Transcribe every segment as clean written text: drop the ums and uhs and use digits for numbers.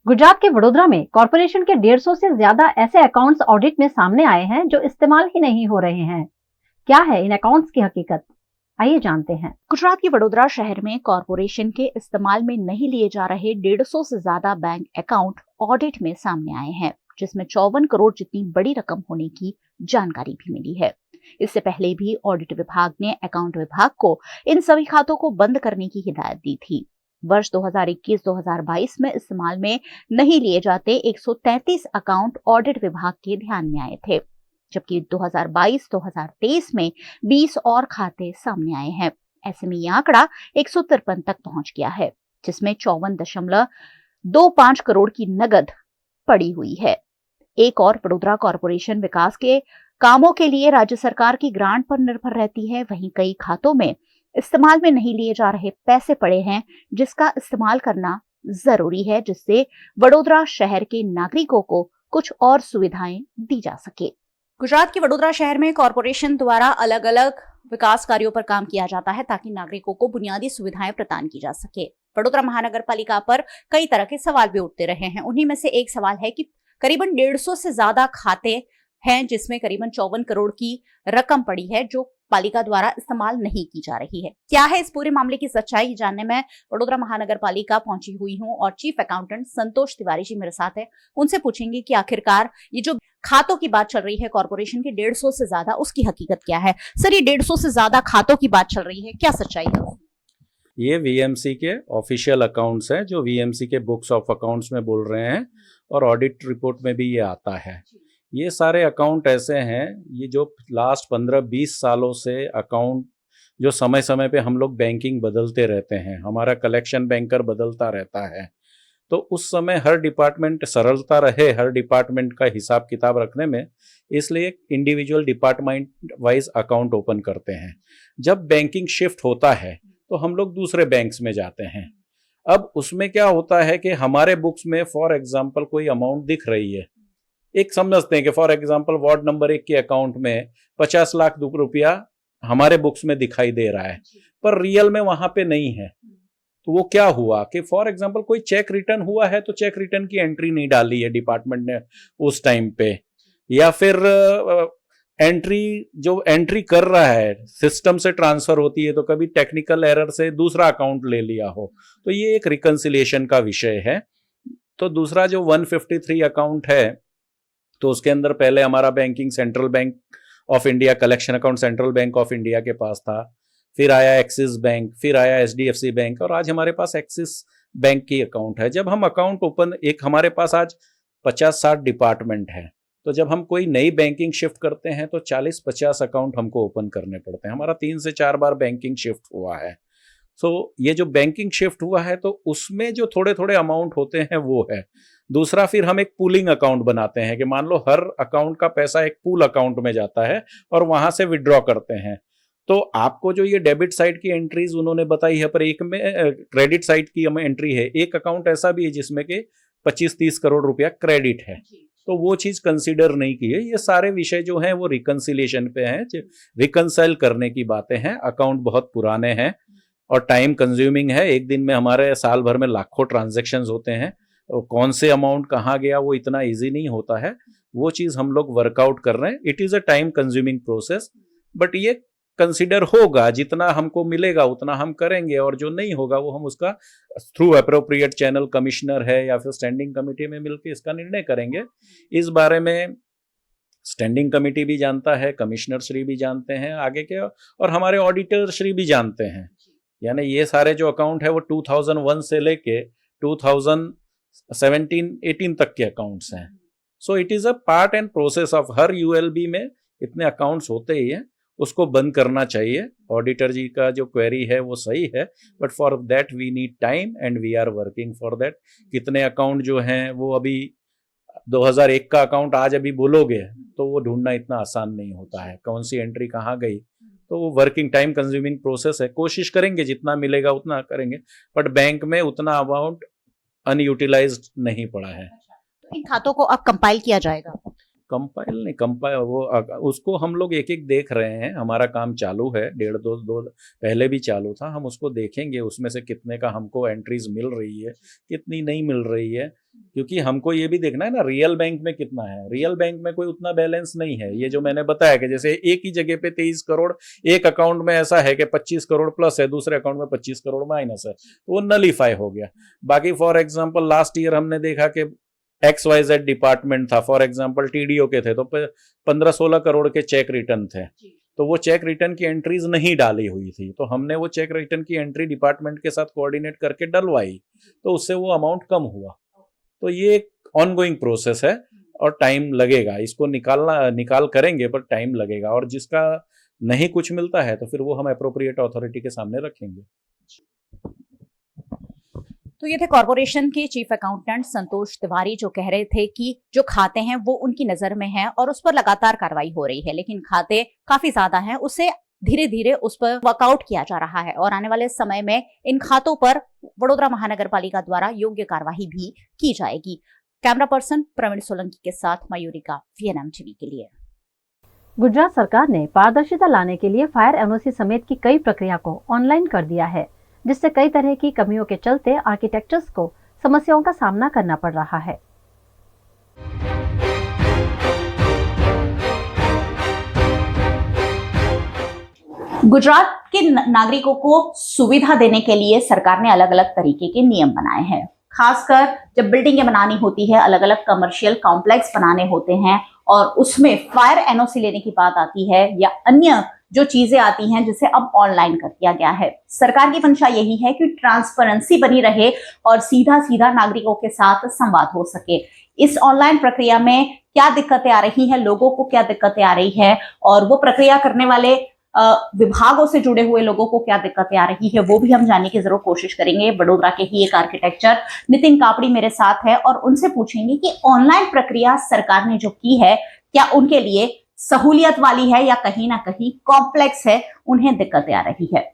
गुजरात के वडोदरा में कॉर्पोरेशन के 150 से ज्यादा ऐसे अकाउंट्स ऑडिट में सामने आए हैं जो इस्तेमाल ही नहीं हो रहे हैं। क्या है इन अकाउंट्स की हकीकत, आइए जानते हैं। गुजरात के वडोदरा शहर में कॉर्पोरेशन के इस्तेमाल में नहीं लिए जा रहे 150 से ज्यादा बैंक अकाउंट ऑडिट में सामने आए हैं, जिसमें 54 करोड़ जितनी बड़ी रकम होने की जानकारी भी मिली है। इससे पहले भी ऑडिट विभाग ने अकाउंट विभाग को इन सभी खातों को बंद करने की हिदायत दी थी। वर्ष 2021-2022 में इस्तेमाल में नहीं लिए जाते 133 अकाउंट ऑडिट विभाग के ध्यान में आए थे, जबकि 2022-2023 में 20 और खाते सामने आए हैं। ऐसे में यह आंकड़ा 153 तक पहुंच गया है, जिसमें 54.25 करोड़ की नगद पड़ी हुई है। एक और वडोदरा कॉर्पोरेशन विकास के कामों के लिए राज्य सरकार की ग्रांट पर निर्भर रहती है। वहीं कई खातों में इस्तेमाल में नहीं लिए जा रहे पैसे पड़े हैं, जिसका इस्तेमाल करना जरूरी है, जिससे वडोदरा शहर के नागरिकों को कुछ और सुविधाएं दी जा सके। गुजरात के वडोदरा शहर में कॉर्पोरेशन द्वारा अलग अलग विकास कार्यों पर काम किया जाता है ताकि नागरिकों को बुनियादी सुविधाएं प्रदान की जा सके। वडोदरा महानगर पालिका पर कई तरह के सवाल भी उठते रहे हैं। उन्हीं में से एक सवाल है कि करीबन 150 से ज्यादा खाते हैं, जिसमें करीबन 54 करोड़ की रकम पड़ी है जो पालिका द्वारा इस्तेमाल नहीं की जा रही है। क्या है इस पूरे मामले की सच्चाई जानने में वडोदरा महानगर पालिका पहुंची हुई हूं और चीफ अकाउंटेंट संतोष तिवारी जी मेरे साथ है। उनसे पूछेंगे कि आखिरकार ये जो खातों की बात चल रही है कॉर्पोरेशन के 150 से ज्यादा, उसकी हकीकत क्या है। सर, ये 150 से ज्यादा खातों की बात चल रही है, क्या सच्चाई है? ये वीएमसी के ऑफिशियल अकाउंट्स हैं जो वीएमसी के बुक्स ऑफ अकाउंट्स में बोल रहे हैं और ऑडिट रिपोर्ट में भी ये आता है। ये सारे अकाउंट ऐसे हैं, ये जो लास्ट 15-20 सालों से अकाउंट जो समय समय पे हम लोग बैंकिंग बदलते रहते हैं, हमारा कलेक्शन बैंकर बदलता रहता है, तो उस समय हर डिपार्टमेंट सरलता रहे हर डिपार्टमेंट का हिसाब किताब रखने में, इसलिए individual department wise account open करते हैं। जब बैंकिंग शिफ्ट होता है तो हम लोग दूसरे बैंक्स में जाते हैं। अब उसमें क्या होता है कि हमारे बुक्स में फॉर एग्जांपल कोई अमाउंट दिख रही है, एक समझते हैं कि फॉर एग्जांपल वार्ड नंबर 1 के अकाउंट में 50 लाख रुपया हमारे बुक्स में दिखाई दे रहा है, पर रियल में वहां पे नहीं है। तो वो क्या हुआ कि फॉर एग्जांपल कोई चेक रिटर्न हुआ है तो चेक रिटर्न की एंट्री नहीं डाली है डिपार्टमेंट ने उस टाइम पे, या फिर एंट्री कर रहा है सिस्टम से ट्रांसफर होती है तो कभी टेक्निकल एरर से दूसरा अकाउंट ले लिया हो, तो ये एक रिकंसिलिएशन का विषय है। तो दूसरा जो 153 अकाउंट है, तो उसके अंदर पहले हमारा banking central bank of India collection account central bank of India के पास था, फिर आया एक्सिस बैंक, फिर आया एचडीएफसी बैंक और आज हमारे पास एक्सिस बैंक की अकाउंट है। जब हम अकाउंट ओपन, एक हमारे पास आज 50-60 डिपार्टमेंट है, तो जब हम कोई नई बैंकिंग शिफ्ट करते हैं तो 40-50 अकाउंट हमको ओपन करने पड़ते हैं। हमारा 3 से 4 बार बैंकिंग शिफ्ट हुआ है। ये जो बैंकिंग शिफ्ट हुआ है तो उसमें जो थोड़े थोड़े अमाउंट होते हैं वो है। दूसरा, फिर हम एक पूलिंग अकाउंट बनाते हैं कि मान लो हर अकाउंट का पैसा एक पूल अकाउंट में जाता है और वहां से विड्रॉ करते हैं। तो आपको जो ये डेबिट साइड की एंट्रीज उन्होंने बताई है, पर एक में क्रेडिट साइड की हमें एंट्री है। एक अकाउंट ऐसा भी है जिसमें कि 25-30 करोड़ रुपया क्रेडिट है, तो वो चीज कंसीडर नहीं की है। ये सारे विषय जो हैं वो रिकंसिलिएशन पे हैं, रिकंसाइल करने की बातें हैं। अकाउंट बहुत पुराने हैं और टाइम कंज्यूमिंग है। एक दिन में हमारे साल भर में लाखों ट्रांजैक्शंस होते हैं, और कौन से अमाउंट कहाँ गया वो इतना इजी नहीं होता है। वो चीज हम लोग वर्कआउट कर रहे हैं। It is a time consuming process, but ये कंसिडर होगा, जितना हमको मिलेगा उतना हम करेंगे, और जो नहीं होगा वो हम उसका थ्रू अप्रोप्रिएट चैनल, कमिश्नर है या फिर स्टैंडिंग कमेटी में मिलकर इसका निर्णय करेंगे। इस बारे में स्टैंडिंग कमेटी भी जानता है, कमिश्नर श्री भी जानते हैं आगे के, और हमारे ऑडिटर श्री भी जानते हैं। यानी ये सारे जो अकाउंट है वो 2001 से लेके 2017-18 तक के अकाउंट्स हैं। So it is a part and process of her ULB में इतने अकाउंट्स होते ही हैं, उसको बंद करना चाहिए। ऑडिटर जी का जो क्वेरी है वो सही है, but for that we need time and we are working for that. कितने अकाउंट जो हैं वो अभी 2001 का अकाउंट आज अभी बोलोगे तो वो ढूंढना इतना आसान नहीं होता है, कौन सी एंट्री कहाँ गई। तो वो वर्किंग टाइम कंज्यूमिंग प्रोसेस है। कोशिश करेंगे जितना मिलेगा उतना करेंगे, बट बैंक में उतना अमाउंट अनयूटिलाइज्ड नहीं पड़ा है। इन खातों को अब कंपाइल किया जाएगा? कंपाइल नहीं, कंपाइल वो उसको हम लोग एक एक देख रहे हैं, हमारा काम चालू है, डेढ़ दो पहले भी चालू था, हम उसको देखेंगे उसमें से कितने का हमको एंट्रीज मिल रही है, कितनी नहीं मिल रही है, क्योंकि हमको ये भी देखना है ना रियल बैंक में कितना है। रियल बैंक में कोई उतना बैलेंस नहीं है। ये जो मैंने बताया कि जैसे एक ही जगह पे 23 करोड़, एक अकाउंट में ऐसा है कि 25 करोड़ प्लस है, दूसरे अकाउंट में 25 करोड़ माइनस है, तो वो नलीफाई हो गया। बाकी फॉर एग्जाम्पल लास्ट ईयर हमने देखा कि XYZ डिपार्टमेंट था, फॉर एग्जाम्पल TDO के थे, तो 15-16 करोड़ के चेक रिटर्न थे, तो वो चेक रिटर्न की एंट्रीज नहीं डाली हुई थी, तो हमने वो चेक रिटर्न की एंट्री डिपार्टमेंट के साथ कोऑर्डिनेट करके डलवाई, तो उससे वो अमाउंट कम हुआ। तो ये एक ऑनगोइंग प्रोसेस है और टाइम लगेगा, इसको निकाल करेंगे पर टाइम लगेगा, और जिसका नहीं कुछ मिलता है तो फिर वो हम एप्रोप्रिएट अथॉरिटी के सामने रखेंगे। तो ये थे कॉर्पोरेशन के चीफ अकाउंटेंट संतोष तिवारी, जो कह रहे थे कि जो खाते हैं वो उनकी नजर में हैं और उस पर लगातार कार्रवाई हो रही है, लेकिन खाते काफी ज्यादा हैं, उससे धीरे धीरे उस पर वर्कआउट किया जा रहा है और आने वाले समय में इन खातों पर वडोदरा महानगर पालिका द्वारा योग्य कार्यवाही भी की जाएगी। कैमरा पर्सन प्रवीण सोलंकी के साथ मयूरिका, VNM टीवी के लिए। गुजरात सरकार ने पारदर्शिता लाने के लिए फायर एनओसी समेत की कई प्रक्रिया को ऑनलाइन कर दिया है, जिससे कई तरह की कमियों के चलते आर्किटेक्चर्स को समस्याओं का सामना करना पड़ रहा है। गुजरात के नागरिकों को सुविधा देने के लिए सरकार ने अलग अलग तरीके के नियम बनाए हैं। खासकर जब बिल्डिंगें बनानी होती है, अलग अलग कमर्शियल कॉम्प्लेक्स बनाने होते हैं और उसमें फायर एनओसी लेने की बात आती है या अन्य जो चीजें आती हैं, जिसे अब ऑनलाइन कर दिया गया है। सरकार की मंशा यही है कि ट्रांसपेरेंसी बनी रहे और सीधा सीधा नागरिकों के साथ संवाद हो सके। इस ऑनलाइन प्रक्रिया में क्या दिक्कतें आ रही हैं, लोगों को क्या दिक्कतें आ रही है और वो प्रक्रिया करने वाले विभागों से जुड़े हुए लोगों को क्या दिक्कतें आ रही है, वो भी हम जानने की जरूर कोशिश करेंगे। वडोदरा के ही एक आर्किटेक्चर नितिन कापड़ी मेरे साथ है और उनसे पूछेंगे कि ऑनलाइन प्रक्रिया सरकार ने जो की है, क्या उनके लिए सहूलियत वाली है या कहीं ना कहीं कॉम्प्लेक्स है, उन्हें दिक्कतें आ रही है।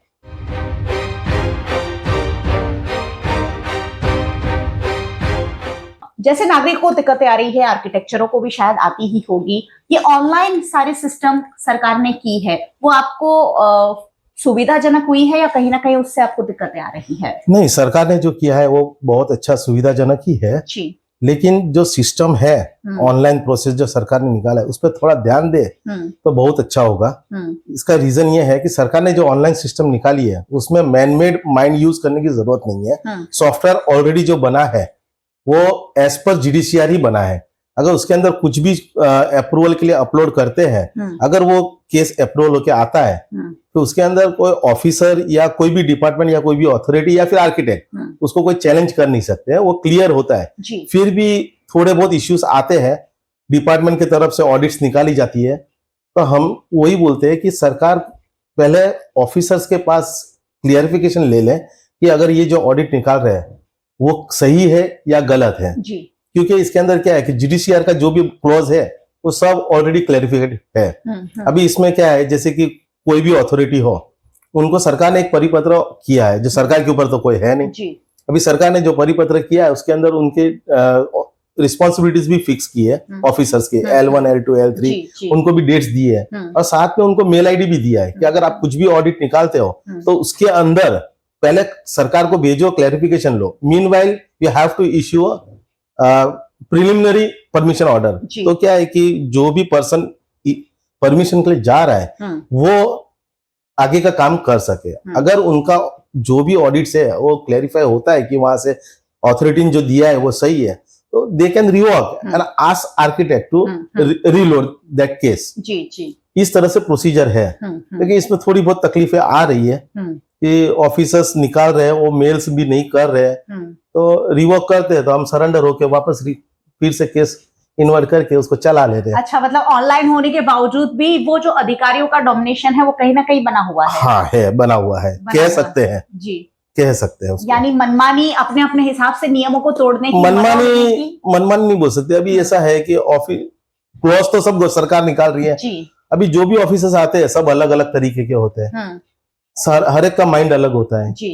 जैसे नागरिकों को दिक्कतें आ रही है, आर्किटेक्चरों को भी शायद आती ही होगी। ये ऑनलाइन सारे सिस्टम सरकार ने की है, वो आपको सुविधाजनक हुई है या कहीं ना कहीं उससे आपको दिक्कतें आ रही है? नहीं, सरकार ने जो किया है वो बहुत अच्छा सुविधाजनक ही है जी। लेकिन जो सिस्टम है ऑनलाइन प्रोसेस जो सरकार ने निकाला है उस पर थोड़ा ध्यान दे तो बहुत अच्छा होगा। इसका रीजन ये है कि सरकार ने जो ऑनलाइन सिस्टम निकाली है उसमें मैनमेड माइंड यूज करने की जरूरत नहीं है। सॉफ्टवेयर ऑलरेडी जो बना है वो एज पर GDCR ही बना है। अगर उसके अंदर कुछ भी अप्रूवल के लिए अपलोड करते हैं, अगर वो केस अप्रूवल होके आता है तो उसके अंदर कोई ऑफिसर या कोई भी डिपार्टमेंट या कोई भी अथॉरिटी या फिर आर्किटेक्ट उसको कोई चैलेंज कर नहीं सकते हैं, वो क्लियर होता है। फिर भी थोड़े बहुत इश्यूज आते हैं, डिपार्टमेंट की तरफ से ऑडिट्स निकाली जाती है, तो हम वही बोलते हैं कि सरकार पहले ऑफिसर्स के पास क्लियरिफिकेशन ले लें कि अगर ये जो ऑडिट निकाल रहे हैं वो सही है या गलत है जी। क्योंकि इसके अंदर क्या है कि GDCR का जो भी क्लॉज है वो सब ऑलरेडी क्लैरिफाइड है। अभी इसमें क्या है, जैसे कि कोई भी अथॉरिटी हो, उनको सरकार ने एक परिपत्र किया है, जो सरकार के ऊपर तो कोई है नहीं जी। अभी सरकार ने जो परिपत्र किया है उसके अंदर उनके रिस्पॉन्सिबिलिटीज भी फिक्स की है ऑफिसर्स के, L1 L2 L3 उनको भी डेट्स दिए है और साथ में उनको मेल ID भी दिया है कि अगर आप कुछ भी ऑडिट निकालते हो तो उसके अंदर पहले सरकार को भेजो, क्लैरिफिकेशन लो। Meanwhile you have to issue preliminary permission order. तो क्या है कि जो भी पर्सन परमिशन के लिए जा रहा है वो आगे का काम कर सके। अगर उनका जो भी ऑडिट है वो क्लैरिफाई होता है कि वहां से अथॉरिटी ने जो दिया है वो सही है, तो they can revoke and ask architect to reload that case. इस तरह से प्रोसीजर है। लेकिन इसमें थोड़ी बहुत तकलीफें आ रही है कि ऑफिसर्स निकाल रहे हैं, वो मेल्स भी नहीं कर रहे हैं, तो रिवॉक करते हैं तो हम सरेंडर होके वापस फिर से केस इन्वर्ट करके उसको चला लेते हैं। अच्छा, मतलब ऑनलाइन होने के बावजूद भी वो जो अधिकारियों का डोमिनेशन है वो कहीं ना कहीं बना हुआ है। हाँ है, बना हुआ है, कह सकते हैं जी, कह सकते हैं उसको। यानी मनमानी अपने अपने हिसाब से नियमों को तोड़ने की मनमानी नहीं बोल सकते। अभी ऐसा है कि ऑफिस क्लॉज तो सब सरकार निकाल रही है जी। अभी जो भी ऑफिसर्स आते हैं सब अलग अलग तरीके के होते हैं, हर एक का माइंड अलग होता है जी।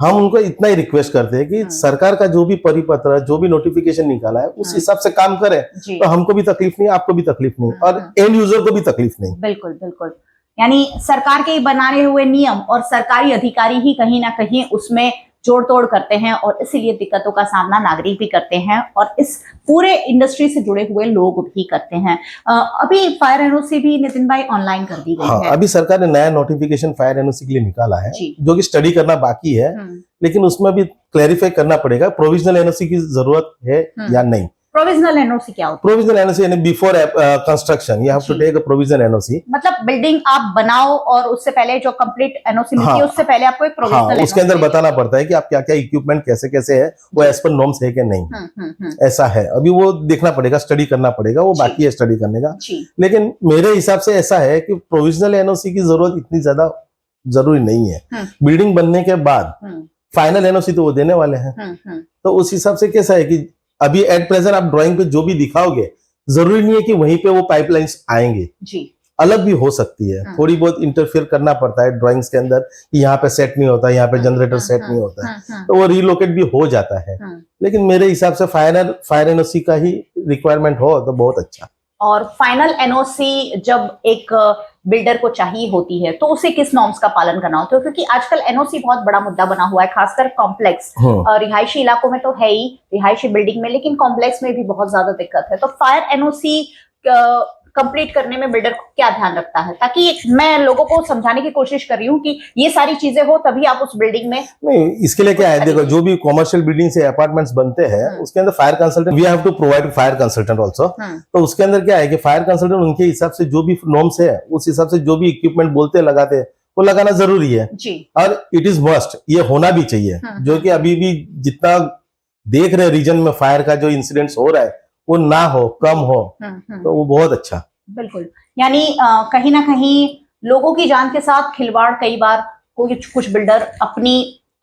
हम उनको इतना ही रिक्वेस्ट करते हैं कि सरकार का जो भी परिपत्र, जो भी नोटिफिकेशन निकाला है उस हिसाब से काम करें, तो हमको भी तकलीफ नहीं, आपको भी तकलीफ नहीं और एंड यूजर को भी तकलीफ नहीं। बिल्कुल बिल्कुल, यानी सरकार के बनाए हुए नियम और सरकारी अधिकारी ही कहीं ना कहीं उसमें जोड़ तोड़ करते हैं और इसीलिए दिक्कतों का सामना नागरिक भी करते हैं और इस पूरे इंडस्ट्री से जुड़े हुए लोग भी करते हैं। अभी फायर एनओसी भी नितिन भाई ऑनलाइन कर दी गई है। अभी सरकार ने नया नोटिफिकेशन फायर एनओसी के लिए निकाला है जो कि स्टडी करना बाकी है, लेकिन उसमें भी क्लैरिफाई करना पड़ेगा प्रोविजनल एनओसी की जरूरत है या नहीं। प्रोविजनल एनओसी क्या होता है? प्रोविजनल एनओसी यानी before construction you have to take a provisional NOC, मतलब बिल्डिंग आप बनाओ और उससे पहले जो कंप्लीट एनओसी मिलती है उससे पहले आपको एक प्रोविजनल उसके अंदर बताना पड़ता है कि आप क्या क्या इक्विपमेंट कैसे कैसे है, वो एज पर नॉर्म्स है कि नहीं, ऐसा है। अभी वो देखना पड़ेगा, स्टडी करना पड़ेगा, वो बाकी है स्टडी करने का। लेकिन मेरे हिसाब से ऐसा है कि प्रोविजनल एनओसी की जरूरत इतनी ज्यादा जरूरी नहीं है। बिल्डिंग बनने के बाद फाइनल एनओसी तो वो देने वाले हैं, तो उस हिसाब से कैसा है कि अभी एट प्रेजेंट आप ड्राइंग पे जो भी दिखाओगे जरूरी नहीं है कि वहीं पे वो पाइपलाइंस आएंगे जी, अलग भी हो सकती है। थोड़ी बहुत इंटरफेयर करना पड़ता है ड्राइंग्स के अंदर कि यहाँ पे सेट नहीं होता, यहाँ पे जनरेटर सेट नहीं होता है, तो वो रिलोकेट भी हो जाता है। लेकिन मेरे हिसाब से फायर एनओसी का ही रिक्वायरमेंट हो तो बहुत अच्छा। और फाइनल एनओसी जब एक बिल्डर को चाहिए होती है तो उसे किस नॉर्म्स का पालन करना होता है? क्योंकि आजकल एनओसी बहुत बड़ा मुद्दा बना हुआ है, खासकर कॉम्प्लेक्स रिहायशी इलाकों में तो है ही, रिहायशी बिल्डिंग में, लेकिन कॉम्प्लेक्स में भी बहुत ज्यादा दिक्कत है। तो फायर एनओसी कंप्लीट करने में बिल्डर को क्या ध्यान रखता है? ताकि मैं लोगों को समझाने की कोशिश कर रही हूँ कि ये सारी चीजें हो तभी आप उस बिल्डिंग में। नहीं, इसके लिए क्या है, देखो जो भी कॉमर्शियल बिल्डिंग से अपार्टमेंट्स बनते हैं उसके अंदर fire consultant we have to provide fire consultant also. तो उसके अंदर क्या है कि फायर कंसल्टेंट उनके हिसाब से जो भी नॉर्म्स है उस हिसाब से जो भी इक्विपमेंट बोलते लगाते हैं वो लगाना जरूरी है जी। और इट इज मस्ट, ये होना भी चाहिए। जो कि अभी भी जितना देख रहे रीजन में फायर का जो इंसिडेंट्स हो रहा है वो ना हो, कम हो, तो वो बहुत अच्छा। बिल्कुल, यानी कहीं ना कहीं लोगों की जान के साथ खिलवाड़ कई बार कुछ बिल्डर अपनी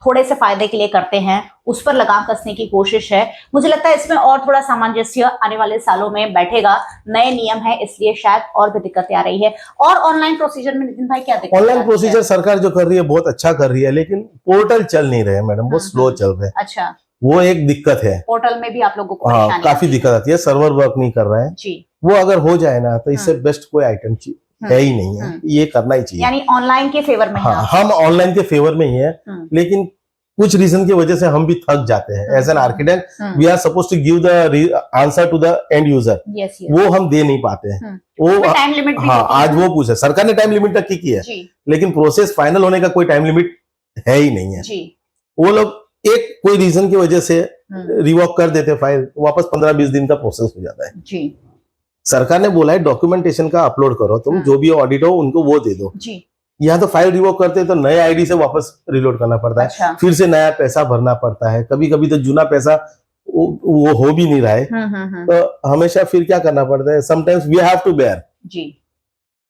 थोड़े से फायदे के लिए करते हैं, उस पर लगाम कसने की कोशिश है। मुझे लगता है इसमें और थोड़ा सामंजस्य आने वाले सालों में बैठेगा। नए नियम है इसलिए शायद और भी दिक्कतें आ रही है। और ऑनलाइन प्रोसीजर में नितिन भाई क्या दिक्कत? ऑनलाइन प्रोसीजर सरकार जो कर रही है बहुत अच्छा कर रही है, लेकिन पोर्टल चल नहीं रहे मैडम, वो स्लो चल रहे हैं। अच्छा, वो एक दिक्कत है। पोर्टल में भी आप लोगों को परेशानी काफी दिक्कत आती है, सर्वर वर्क नहीं कर रहा है जी। वो अगर हो जाए ना तो इससे बेस्ट कोई आइटम है ही नहीं है, ये करना ही चाहिए। यानी ऑनलाइन के फेवर में हम ऑनलाइन के फेवर में ही है, लेकिन कुछ रीजन की वजह से हम भी थक जाते हैं। As an architect we are suppose to give the answer to the end user, वो हम दे नहीं पाते हैं। वो टाइम लिमिट आज वो पूछे, सरकार ने टाइम लिमिट तक की है, लेकिन प्रोसेस फाइनल होने का कोई टाइम लिमिट है ही नहीं है। वो लोग एक कोई रीजन की वजह से रिवॉक कर देते फाइल, वापस 15-20 दिन का प्रोसेस हो जाता है जी। सरकार ने बोला है डॉक्यूमेंटेशन का अपलोड करो, तुम जो भी ऑडिट हो उनको वो दे दो जी। यहाँ तो फाइल रिवॉक करते हैं तो नए आईडी से वापस रिलोड करना पड़ता है। अच्छा। फिर से नया पैसा भरना पड़ता है, कभी कभी तो जुना पैसा वो हो भी नहीं रहा है। तो हमेशा फिर क्या करना पड़ता है, sometimes we have to bear जी।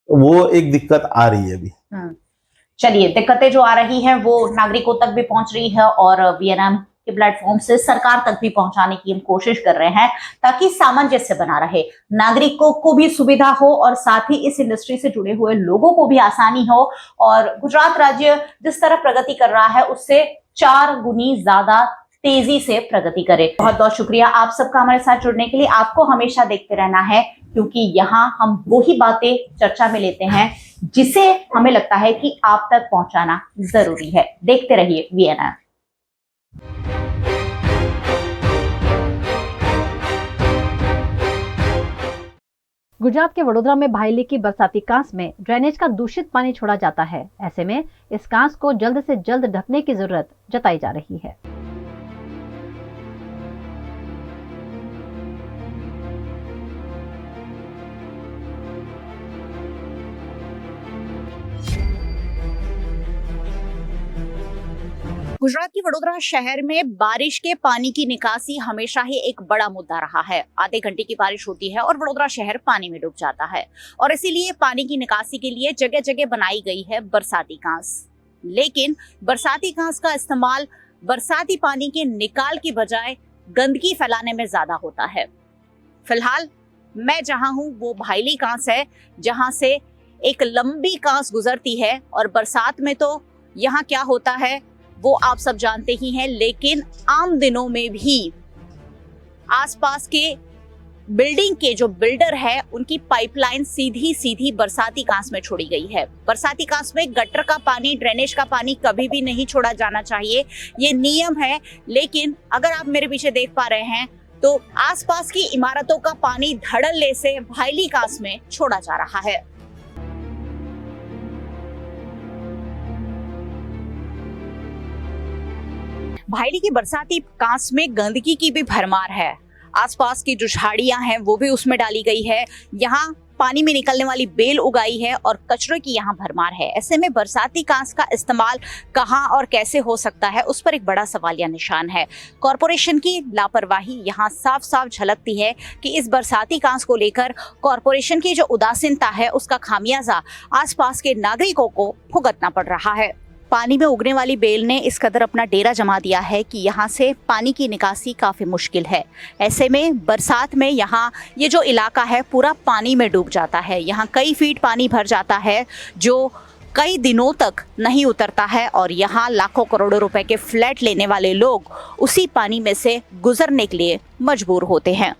वो एक दिक्कत आ रही है अभी। चलिए, दिक्कतें जो आ रही हैं वो नागरिकों तक भी पहुंच रही है और वीएनएम के प्लेटफॉर्म से सरकार तक भी पहुंचाने की हम कोशिश कर रहे हैं ताकि सामंजस्य बना रहे, नागरिकों को भी सुविधा हो और साथ ही इस इंडस्ट्री से जुड़े हुए लोगों को भी आसानी हो। और गुजरात राज्य जिस तरह प्रगति कर रहा है उससे 4 गुनी ज्यादा तेजी से प्रगति करे। बहुत बहुत शुक्रिया आप सबका हमारे साथ जुड़ने के लिए। आपको हमेशा देखते रहना है क्योंकि यहाँ हम वही बातें चर्चा में लेते हैं जिसे हमें लगता है कि आप तक पहुंचाना जरूरी है। देखते रहिए वीएनएम। गुजरात के वडोदरा में भाईली की बरसाती कांस में ड्रेनेज का दूषित पानी छोड़ा जाता है। ऐसे में इस कांस को जल्द से जल्द ढकने की जरूरत जताई जा रही है। गुजरात की वडोदरा शहर में बारिश के पानी की निकासी हमेशा ही एक बड़ा मुद्दा रहा है। आधे घंटे की बारिश होती है और वडोदरा शहर पानी में डूब जाता है और इसीलिए पानी की निकासी के लिए जगह जगह बनाई गई है बरसाती कांस। लेकिन बरसाती कांस का इस्तेमाल बरसाती पानी के निकाल की बजाय गंदगी फैलाने में ज्यादा होता है। फिलहाल मैं जहां हूं वो भाईली कांस है, जहां से एक लंबी कांस गुजरती है और बरसात में तो यहाँ क्या होता है, वो आप सब जानते ही हैं, लेकिन आम दिनों में भी आसपास के बिल्डिंग के जो बिल्डर है उनकी पाइपलाइन सीधी सीधी बरसाती कांस में छोड़ी गई है। बरसाती कांस में गटर का पानी, ड्रेनेज का पानी कभी भी नहीं छोड़ा जाना चाहिए, ये नियम है। लेकिन अगर आप मेरे पीछे देख पा रहे हैं तो आसपास की इमारतों का पानी धड़ल्ले से भायली कांस में छोड़ा जा रहा है। भायली की बरसाती कांस में गंदगी की भी भरमार है। आसपास की जो झाड़ियां हैं वो भी उसमें डाली गई है, यहाँ पानी में निकलने वाली बेल उगाई है और कचरे की यहाँ भरमार है। ऐसे में बरसाती कांस का इस्तेमाल कहाँ और कैसे हो सकता है, उस पर एक बड़ा सवालिया निशान है। कॉरपोरेशन की लापरवाही यहाँ साफ साफ झलकती है कि इस बरसाती कांस को लेकर कॉरपोरेशन की जो उदासीनता है उसका खामियाजा आसपास के नागरिकों को भुगतना पड़ रहा है। पानी में उगने वाली बेल ने इस कदर अपना डेरा जमा दिया है कि यहाँ से पानी की निकासी काफ़ी मुश्किल है। ऐसे में बरसात में यहाँ ये जो इलाका है पूरा पानी में डूब जाता है। यहाँ कई फीट पानी भर जाता है जो कई दिनों तक नहीं उतरता है और यहाँ लाखों करोड़ों रुपए के फ्लैट लेने वाले लोग उसी पानी में से गुजरने के लिए मजबूर होते हैं।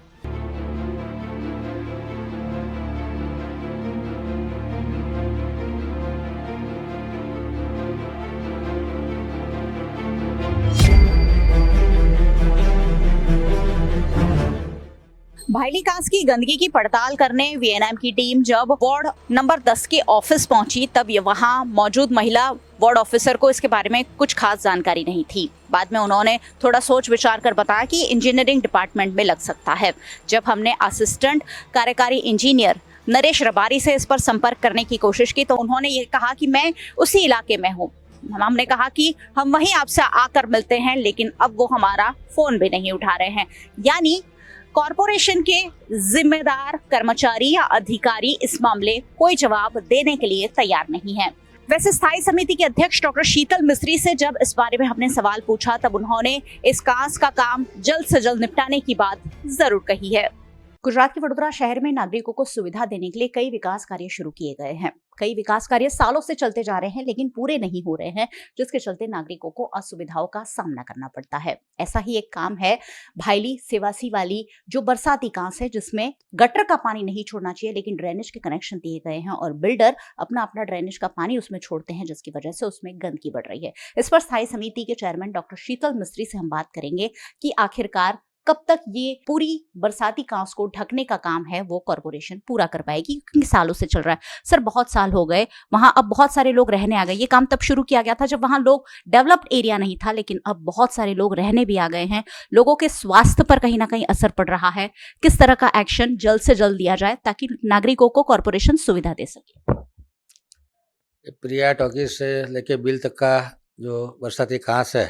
भायली कांस की गंदगी की पड़ताल करने वीएनएम की टीम जब वार्ड नंबर 10 के ऑफिस पहुंची तब वहां मौजूद महिला वार्ड ऑफिसर को इसके बारे में कुछ खास जानकारी नहीं थी। बाद में उन्होंने थोड़ा सोच विचार कर बताया कि इंजीनियरिंग डिपार्टमेंट में लग सकता है। जब हमने असिस्टेंट कार्यकारी इंजीनियर नरेश रबारी से इस पर संपर्क करने की कोशिश की तो उन्होंने ये कहा कि मैं उसी इलाके में हूँ। हमने कहा कि हम वहीं आपसे आकर मिलते हैं, लेकिन अब वो हमारा फोन भी नहीं उठा रहे हैं। यानी कॉरपोरेशन के जिम्मेदार कर्मचारी या अधिकारी इस मामले कोई जवाब देने के लिए तैयार नहीं है। वैसे स्थायी समिति के अध्यक्ष डॉक्टर शीतल मिस्त्री से जब इस बारे में हमने सवाल पूछा तब उन्होंने इस कांस का काम जल्द से जल्द निपटाने की बात जरूर कही है। गुजरात के वडोदरा शहर में नागरिकों को सुविधा देने के लिए कई विकास कार्य शुरू किए गए हैं। कई विकास कार्य सालों से चलते जा रहे हैं लेकिन पूरे नहीं हो रहे हैं, जिसके चलते नागरिकों को असुविधाओं का सामना करना पड़ता है। ऐसा ही एक काम है भायली सेवासी वाली जो बरसाती कांस है, जिसमें गटर का पानी नहीं छोड़ना चाहिए लेकिन ड्रेनेज के कनेक्शन दिए गए हैं और बिल्डर अपना ड्रेनेज का पानी उसमें छोड़ते हैं, जिसकी वजह से उसमें गंदगी बढ़ रही है। इस पर स्थायी समिति के चेयरमैन डॉक्टर शीतल मिस्त्री से हम बात करेंगे कि आखिरकार कब तक ये पूरी बरसाती कांस को ढकने का काम है वो कॉरपोरेशन पूरा कर पाएगी, क्योंकि सालों से चल रहा है। सर, बहुत साल हो गए, वहां अब बहुत सारे लोग रहने आ गए। ये काम तब शुरू किया गया था जब वहां लोग डेवलप्ड एरिया नहीं था, लेकिन अब बहुत सारे लोग रहने भी आ गए हैं। लोगों के स्वास्थ्य पर कहीं ना कहीं असर पड़ रहा है। किस तरह का एक्शन जल्द से जल्द लिया जाए ताकि नागरिकों को कॉरपोरेशन सुविधा दे सके? प्रिया टॉकीज से लेके बिल तक का जो बरसाती कांस है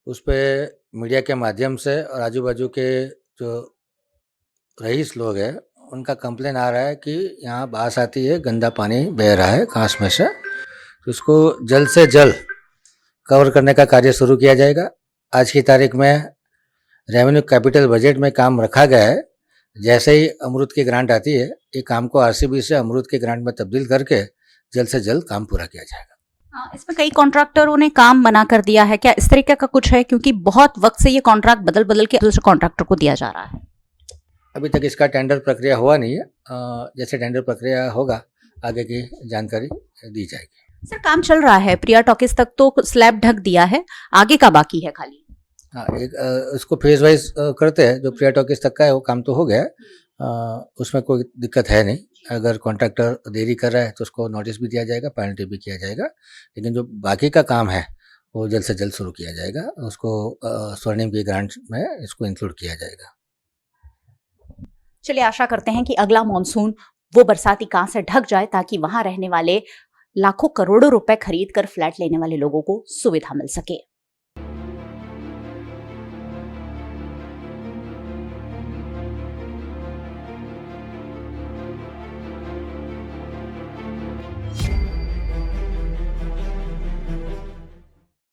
उस पर मीडिया के माध्यम से और आजू बाजू के जो रईस लोग हैं उनका कंप्लेन आ रहा है कि यहाँ बास आती है, गंदा पानी बह रहा है कांस में से, तो उसको जल्द से जल्द कवर करने का कार्य शुरू किया जाएगा। आज की तारीख में रेवेन्यू कैपिटल बजट में काम रखा गया है। जैसे ही अमरूद की ग्रांट आती है, ये काम को आरसीबी से अमरूद की ग्रांट में तब्दील करके जल्द से जल्द काम पूरा किया जाएगा। इसमें कई कॉन्ट्रैक्टरों ने काम मना कर दिया है, क्या इस तरीके का कुछ है? क्योंकि बहुत वक्त से ये कॉन्ट्रैक्ट बदल बदल के दूसरे कॉन्ट्रैक्टर को दिया जा रहा है। अभी तक इसका टेंडर प्रक्रिया हुआ नहीं है। जैसे टेंडर प्रक्रिया होगा आगे की जानकारी दी जाएगी। सर, काम चल रहा है, प्रिया टॉकीज तक तो स्लैब ढक दिया है, आगे का बाकी है खाली? हाँ, इसको फेज वाइज करते हैं। जो प्रिया टॉकीज तक का है वो काम तो हो गया, उसमें कोई दिक्कत है नहीं। अगर कॉन्ट्रैक्टर देरी कर रहा है तो उसको नोटिस भी दिया जाएगा, पेनल्टी भी किया जाएगा, लेकिन जो बाकी का काम है वो जल्द से जल्द शुरू किया जाएगा। उसको स्वर्णिम की ग्रांट में इसको इंक्लूड किया जाएगा। चलिए, आशा करते हैं कि अगला मॉनसून वो बरसाती कांस से ढक जाए ताकि वहां रहने वाले लाखों करोड़ों रुपए खरीद कर फ्लैट लेने वाले लोगों को सुविधा मिल सके।